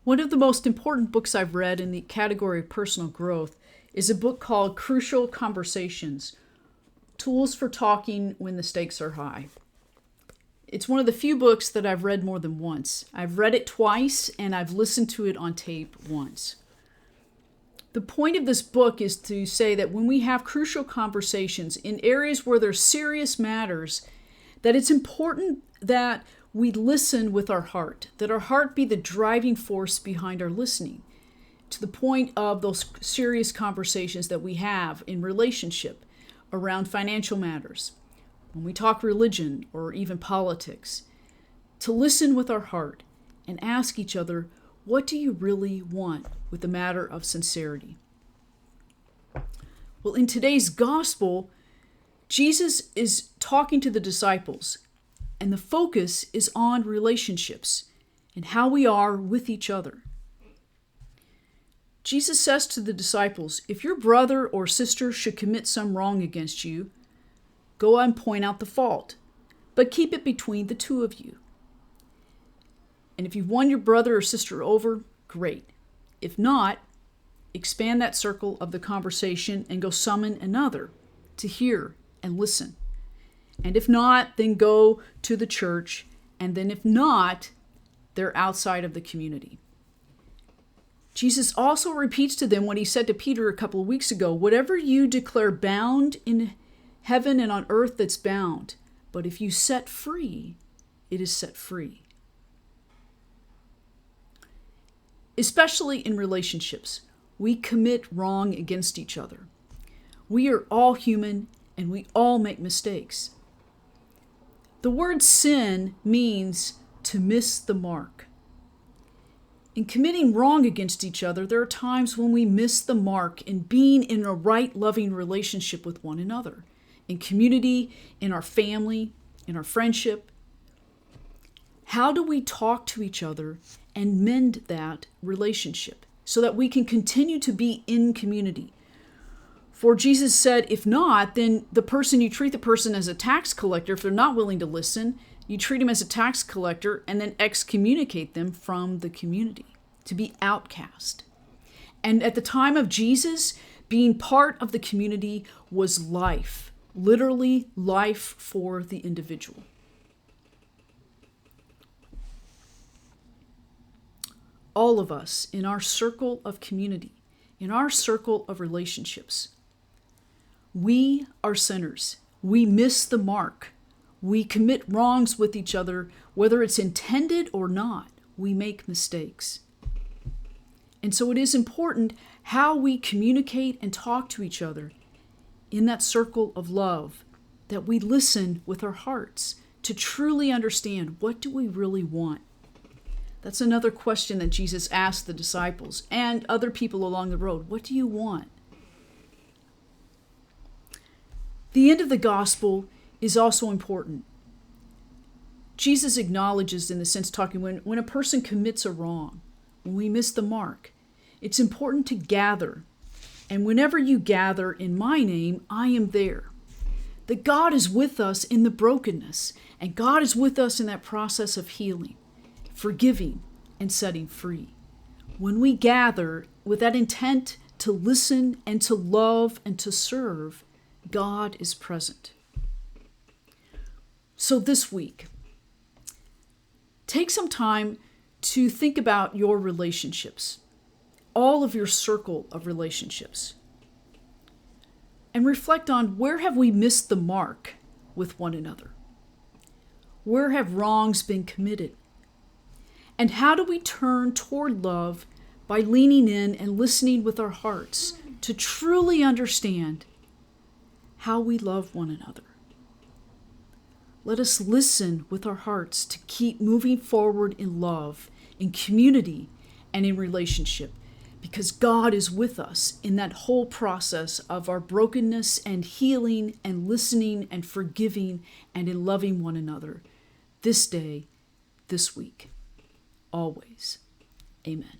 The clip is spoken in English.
One of the most important books I've read in the category of personal growth is a book called Crucial Conversations: Tools for Talking When the Stakes Are High. It's one of the few books that I've read more than once. I've read it twice and I've listened to it on tape once. The point of this book is to say that when we have crucial conversations in areas where there's serious matters, that it's important that we listen with our heart, that our heart be the driving force behind our listening, to the point of those serious conversations that we have in relationship around financial matters, when we talk religion or even politics, to listen with our heart and ask each other, what do you really want with the matter of sincerity? Well, in today's gospel, Jesus is talking to the disciples, and the focus is on relationships and how we are with each other. Jesus says to the disciples, if your brother or sister should commit some wrong against you, go and point out the fault, but keep it between the two of you. And if you've won your brother or sister over, great. If not, expand that circle of the conversation and go summon another to hear and listen. And if not, then go to the church. And then if not, they're outside of the community. Jesus also repeats to them what he said to Peter a couple of weeks ago, whatever you declare bound in heaven and on earth, that's bound. But if you set free, it is set free. Especially in relationships, we commit wrong against each other. We are all human and we all make mistakes. The word sin means to miss the mark. In committing wrong against each other, there are times when we miss the mark in being in a right, loving relationship with one another, in community, in our family, in our friendship. How do we talk to each other and mend that relationship so that we can continue to be in community? For Jesus said, if not, then you treat the person as a tax collector. If they're not willing to listen, you treat them as a tax collector and then excommunicate them from the community, to be outcast. And at the time of Jesus, being part of the community was life, literally life for the individual. All of us in our circle of community, in our circle of relationships, we are sinners. We miss the mark. We commit wrongs with each other, whether it's intended or not. We make mistakes. And so it is important how we communicate and talk to each other in that circle of love, that we listen with our hearts to truly understand, what do we really want? That's another question that Jesus asked the disciples and other people along the road. What do you want? The end of the gospel is also important. Jesus acknowledges, in the sense talking, when a person commits a wrong, when we miss the mark, it's important to gather. And whenever you gather in my name, I am there. That God is with us in the brokenness, and God is with us in that process of healing, forgiving, and setting free. When we gather with that intent to listen and to love and to serve, God is present. So this week, take some time to think about your relationships, all of your circle of relationships, and reflect on, where have we missed the mark with one another? Where have wrongs been committed? And how do we turn toward love by leaning in and listening with our hearts to truly understand how we love one another? Let us listen with our hearts to keep moving forward in love, in community, and in relationship, because God is with us in that whole process of our brokenness and healing and listening and forgiving and in loving one another this day, this week, always. Amen.